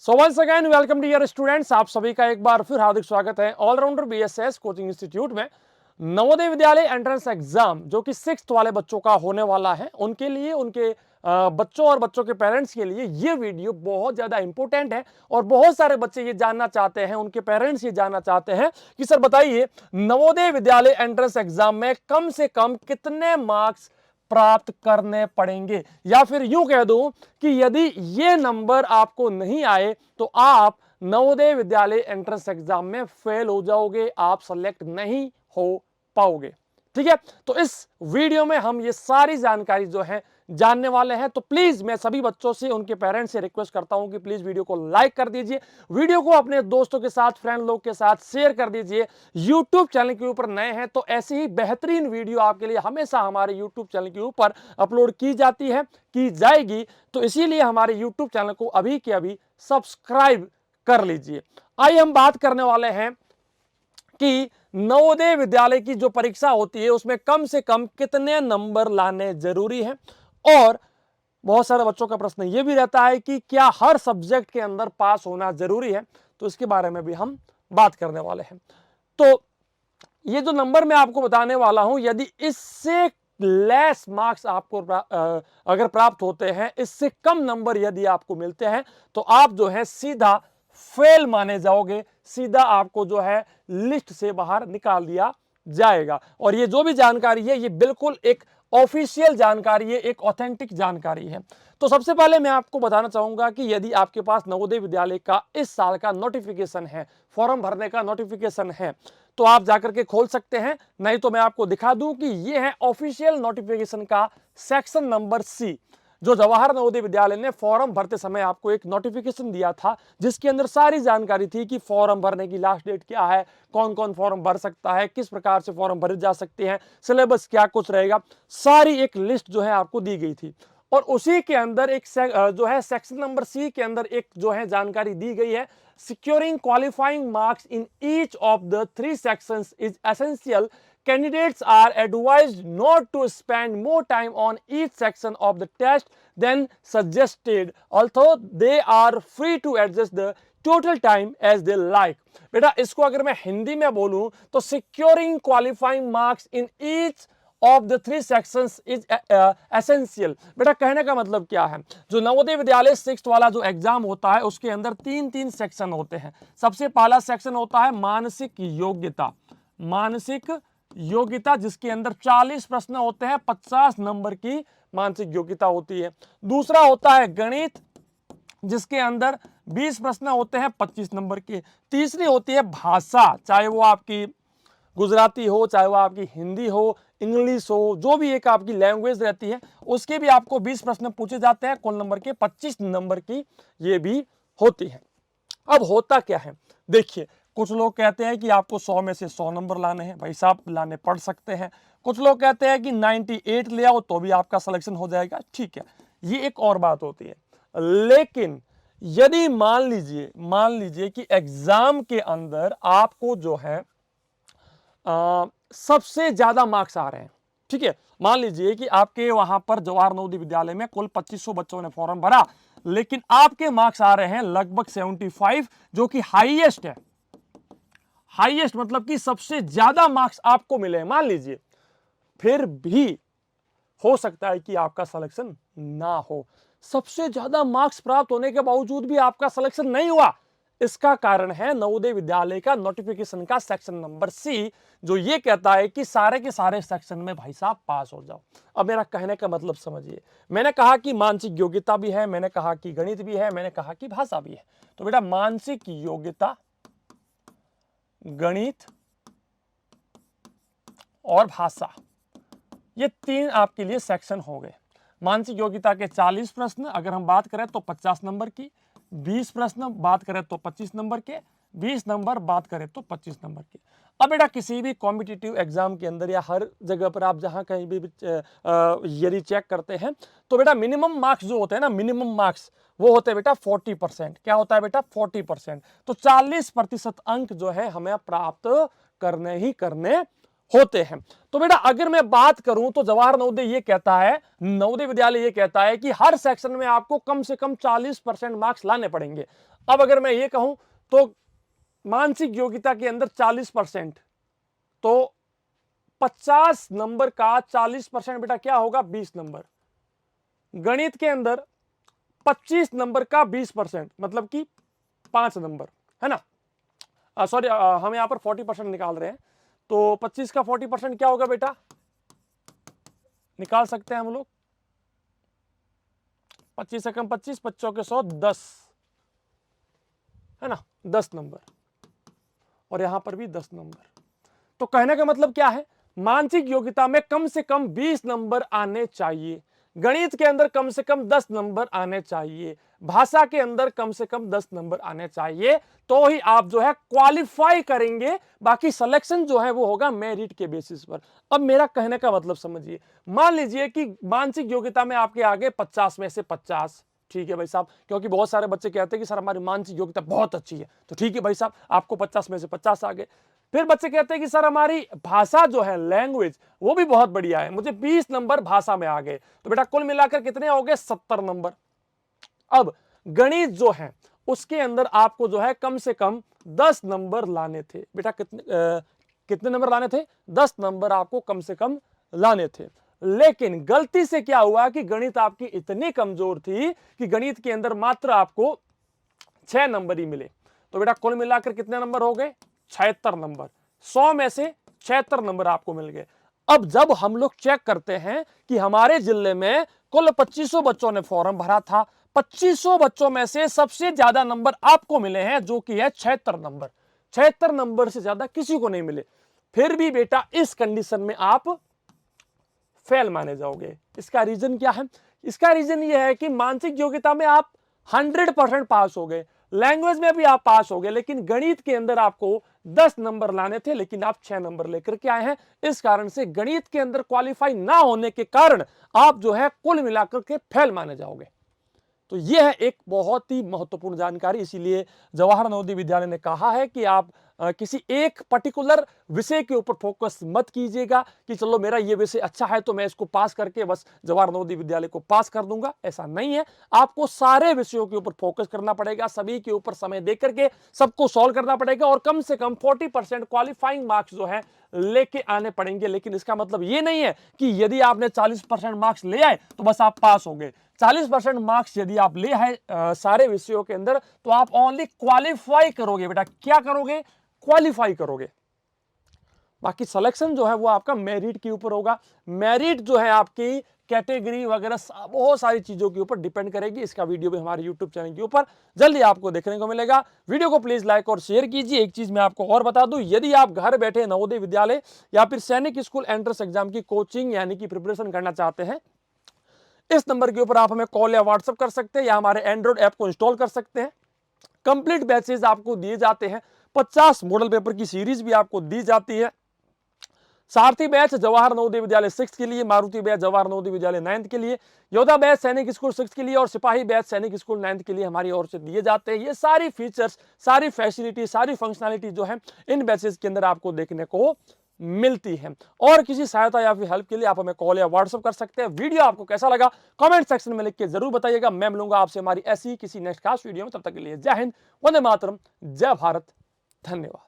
सो once again welcome dear students, आप सभी का एक बार फिर हार्दिक स्वागत है ऑलराउंडर बीएसएस कोचिंग इंस्टीट्यूट में। नवोदय विद्यालय एंट्रेंस एग्जाम जो कि 6th वाले बच्चों का होने वाला है, उनके लिए, उनके बच्चों और बच्चों के पेरेंट्स के लिए ये वीडियो बहुत ज्यादा इंपॉर्टेंट है। और बहुत सारे बच्चे ये जानना चाहते हैं, उनके पेरेंट्स ये जानना चाहते हैं कि सर बताइए, नवोदय विद्यालय एंट्रेंस एग्जाम में कम से कम कितने मार्क्स प्राप्त करने पड़ेंगे, या फिर यूं कह दूं कि यदि ये नंबर आपको नहीं आए तो आप नवोदय विद्यालय एंट्रेंस एग्जाम में फेल हो जाओगे, आप सेलेक्ट नहीं हो पाओगे। ठीक है, तो इस वीडियो में हम ये सारी जानकारी जो है जानने वाले हैं। तो प्लीज मैं सभी बच्चों से, उनके पेरेंट्स से रिक्वेस्ट करता हूं कि प्लीज वीडियो को लाइक कर दीजिए, वीडियो को अपने दोस्तों के साथ, फ्रेंड लोग के साथ शेयर कर दीजिए। यूट्यूब चैनल के ऊपर नए हैं तो ऐसी ही बेहतरीन वीडियो आपके लिए हमेशा हमारे यूट्यूब चैनल के ऊपर अपलोड की जाती है, की जाएगी। तो इसीलिए हमारे यूट्यूब चैनल को अभी के अभी सब्सक्राइब कर लीजिए। आइए हम बात करने वाले हैं कि नवोदय विद्यालय की जो परीक्षा होती है उसमें कम से कम कितने नंबर लाने जरूरी है। और बहुत सारे बच्चों का प्रश्न यह भी रहता है कि क्या हर सब्जेक्ट के अंदर पास होना जरूरी है, तो इसके बारे में भी हम बात करने वाले हैं। तो ये जो नंबर मैं आपको बताने वाला हूं, यदि इससे लेस मार्क्स आपको अगर प्राप्त होते हैं, इससे कम नंबर यदि आपको मिलते हैं, तो आप जो है सीधा फेल माने जाओगे, सीधा आपको जो है लिस्ट से बाहर निकाल दिया जाएगा। और ये जो भी जानकारी है ये बिल्कुल एक ऑफिशियल जानकारी है, एक ऑथेंटिक जानकारी है। तो सबसे पहले मैं आपको बताना चाहूंगा कि यदि आपके पास नवोदय विद्यालय का इस साल का नोटिफिकेशन है, फॉर्म भरने का नोटिफिकेशन है, तो आप जाकर के खोल सकते हैं। नहीं तो मैं आपको दिखा दूं कि ये है ऑफिशियल नोटिफिकेशन का सेक्शन नंबर सी, जो जवाहर नवोदय विद्यालय ने फॉर्म भरते समय आपको एक नोटिफिकेशन दिया था, जिसके अंदर सारी जानकारी थी कि फॉर्म भरने की लास्ट डेट क्या है, कौन कौन फॉर्म भर सकता है, किस प्रकार से फॉर्म भरे जा सकते हैं, सिलेबस क्या कुछ रहेगा, सारी एक लिस्ट जो है आपको दी गई थी। और उसी के अंदर एक जो है सेक्शन नंबर सी के अंदर एक जो है जानकारी दी गई है, securing qualifying marks in each of the 3 sections is essential. Candidates are advised not to spend more time on each section of the test than suggested, although they are free to adjust the total time as they like. बेटा इसको अगर मैं हिंदी में बोलूं तो securing qualifying marks in each of the 3 sections is essential. बेटा कहने का मतलब क्या है, जो नवोदय विद्यालय 6th वाला जो एग्जाम होता है उसके अंदर 3 सेक्शन होते हैं। सबसे पहला सेक्शन होता है मानसिक योग्यता, मानसिक योग्यता जिसके अंदर 40 प्रश्न होते हैं, 50 नंबर की मानसिक योग्यता होती है। दूसरा होता है गणित, जिसके अंदर 20 प्रश्न होते हैं, 25 नंबर के। तीसरी होती है भाषा, चाहे वो आपकी गुजराती हो, चाहे वो आपकी हिंदी हो, इंग्लिश हो, जो भी एक आपकी लैंग्वेज रहती है, उसके भी आपको 20 प्रश्न पूछे जाते हैं, कुल नंबर के 25 नंबर की ये भी होती है। अब होता क्या है, देखिए कुछ लोग कहते हैं कि आपको 100 में से 100 नंबर लाने हैं, भाई साहब लाने पड़ सकते हैं। कुछ लोग कहते हैं कि 98 ले आओ तो भी आपका सिलेक्शन हो जाएगा, ठीक है, ये एक और बात होती है। लेकिन यदि मान लीजिए कि एग्जाम के अंदर आपको जो है सबसे ज्यादा मार्क्स आ रहे हैं, ठीक है, मान लीजिए कि आपके वहां पर जवाहर नवोदय विद्यालय में कुल 2500 बच्चों ने फॉर्म भरा, लेकिन आपके मार्क्स आ रहे हैं लगभग 75, जो कि हाईएस्ट है। हाईएस्ट मतलब कि सबसे ज्यादा मार्क्स आपको मिले, मान लीजिए, फिर भी हो सकता है कि आपका सिलेक्शन ना हो। सबसे ज्यादा मार्क्स प्राप्त होने के बावजूद भी आपका सिलेक्शन नहीं हुआ, इसका कारण है नवोदय विद्यालय का नोटिफिकेशन का सेक्शन नंबर सी, जो ये कहता है कि सारे के सारे सेक्शन में भाई साहब पास हो जाओ। अब मेरा कहने का मतलब समझिए, मैंने कहा कि मानसिक योग्यता भी है, मैंने कहा कि गणित भी है, मैंने कहा कि भाषा भी है। तो बेटा मानसिक योग्यता, गणित और भाषा, ये 3 आपके लिए सेक्शन हो गए। मानसिक योग्यता के 40 प्रश्न अगर हम बात करें तो 50 नंबर की, 20 प्रश्न बात करें तो 25 नंबर के, 20 नंबर बात करें तो 25 नंबर के। अब बेटा किसी भी कॉम्पिटिटिव एग्जाम के अंदर या हर जगह पर आप जहां कहीं भी यदि चेक करते हैं तो बेटा मिनिमम मार्क्स जो होते हैं ना, मिनिमम मार्क्स वो होते हैं बेटा 40%। क्या होता है बेटा? 40%। तो 40% अंक जो है हमें प्राप्त करने ही करने होते हैं। तो बेटा अगर मैं बात करूं तो जवाहर नवोदय ये कहता है, नवोदय विद्यालय ये कहता है कि हर सेक्शन में आपको कम से कम 40% मार्क्स लाने पड़ेंगे। अब अगर मैं ये कहूं तो मानसिक योग्यता के अंदर 40%, तो 50 नंबर का 40% बेटा क्या होगा? 20 नंबर। गणित के अंदर 25 नंबर का 20%, मतलब कि 5 नंबर, है ना? सॉरी, हम यहां पर 40% निकाल रहे हैं, तो 25 का 40% क्या होगा बेटा? निकाल सकते हैं हम लोग। 25 से कम 25, 25 के 100, 10, है ना? 10 नंबर, और यहां पर भी 10 नंबर। तो कहने का मतलब क्या है? मानसिक योग्यता में कम से कम 20 नंबर आने चाहिए, गणित के अंदर कम से कम 10 नंबर आने चाहिए, भाषा के अंदर कम से कम 10 नंबर आने चाहिए, तो ही आप जो है क्वालिफाई करेंगे। बाकी सिलेक्शन जो है वो होगा मेरिट के बेसिस पर। अब मेरा कहने का मतलब समझिए, मान लीजिए कि मानसिक योग्यता में आपके आगे 50 में से 50, ठीक है भाई साहब, क्योंकि बहुत सारे बच्चे कहते हैं कि सर हमारी मानसिक योग्यता बहुत अच्छी है, तो ठीक है भाई साहब, आपको 50 में से 50 आ गए। फिर बच्चे कहते हैं कि सर हमारी भाषा जो है, लैंग्वेज, वो भी बहुत बढ़िया है, मुझे 20 नंबर भाषा में आ गए, तो बेटा कुल मिलाकर कितने हो गए? 70 नंबर। अब गणित जो है उसके अंदर आपको जो है कम से कम 10 नंबर लाने थे बेटा। कितने नंबर लाने थे? 10 नंबर आपको कम से कम लाने थे। लेकिन गलती से क्या हुआ कि गणित आपकी इतनी कमजोर थी कि गणित के अंदर मात्र आपको 6 नंबर ही मिले, तो बेटा कुल मिलाकर कितने नंबर हो गए? 76 नंबर। 100 में से 76 नंबर आपको मिल गए। अब जब हम लोग चेक करते हैं कि हमारे जिले में कुल 2500 बच्चों ने फॉर्म भरा था, 2500 बच्चों में से सबसे ज्यादा नंबर आपको मिले हैं, जो कि है 76 नंबर। 76 नंबर से ज्यादा किसी को नहीं मिले। फिर भी बेटा इस कंडीशन में आप फेल माने जाओगे। इसका रीजन क्या है? इसका रीजन यह है कि मानसिक योग्यता में आप 100% पास हो गए, लैंग्वेज में भी आप पास हो गए, लेकिन गणित के अंदर आपको 10 नंबर लाने थे, लेकिन आप 6 नंबर लेकर के आए हैं। इस कारण से गणित के अंदर क्वालिफाई ना होने के कारण आप जो है कुल मिलाकर के फेल माने जाओगे। तो यह है एक बहुत ही महत्वपूर्ण जानकारी। इसीलिए जवाहर नवोदय विद्यालय ने कहा है कि आप किसी एक पर्टिकुलर विषय के ऊपर फोकस मत कीजिएगा कि चलो मेरा ये विषय अच्छा है तो मैं इसको पास करके बस जवाहर नवोदय विद्यालय को पास कर दूंगा। ऐसा नहीं है, आपको सारे विषयों के ऊपर फोकस करना पड़ेगा, सभी के ऊपर समय दे करके सबको सॉल्व करना पड़ेगा, और कम से कम 40% क्वालिफाइंग मार्क्स जो है लेके आने पड़ेंगे। लेकिन इसका मतलब ये नहीं है कि यदि आपने 40% मार्क्स ले आए तो बस आप पास हो गए। 40% मार्क्स यदि आप ले आए सारे विषयों के अंदर, तो आप ओनली क्वालिफाई करोगे बेटा। क्या करोगे? क्वालिफाई करोगे। बाकी सिलेक्शन जो है वो आपका मेरिट के ऊपर होगा। मेरिट जो है आपकी कैटेगरी वगैरह बहुत सारी चीजों के ऊपर डिपेंड करेगी। इसका वीडियो भी हमारे यूट्यूब चैनल के ऊपर जल्दी आपको देखने को मिलेगा। वीडियो को प्लीज लाइक और शेयर कीजिए। एक चीज मैं आपको और बता दूं, यदि आप घर बैठे नवोदय विद्यालय या फिर सैनिक स्कूल एंट्रेंस एग्जाम की कोचिंग यानी कि प्रिपरेशन करना चाहते हैं, इस नंबर के ऊपर आप हमें कॉल या व्हाट्सएप कर सकते हैं, या हमारे एंड्रॉइड ऐप को इंस्टॉल कर सकते हैं। कंप्लीट बैचेज आपको दिए जाते हैं, 50 मॉडल पेपर की सीरीज भी आपको दी जाती है। सारथी बैच जवाहर नवोदय विद्यालय 6 के लिए, मारुति बैच जवाहर नवोदय विद्यालय 9th के लिए, योद्धा बैच सैनिक स्कूल 6 के लिए, और सिपाही बैच सैनिक स्कूल 9th के लिए हमारी ओर से दिए जाते हैं। ये सारी फीचर्स, सारी फैसिलिटी, सारी फंक्शनैलिटी जो है इन बैचेस के अंदर आपको देखने को मिलती है। और किसी सहायता या फिर हेल्प के लिए आप हमें कॉल या व्हाट्सएप कर सकते हैं। वीडियो आपको कैसा लगा कमेंट सेक्शन में लिख के जरूर बताइएगा। मैं मिलूंगा आपसे हमारी ऐसी किसी नेक्स्ट खास वीडियो में। तब तक के लिए जय हिंद, वंदे मातरम, जय भारत, धन्यवाद।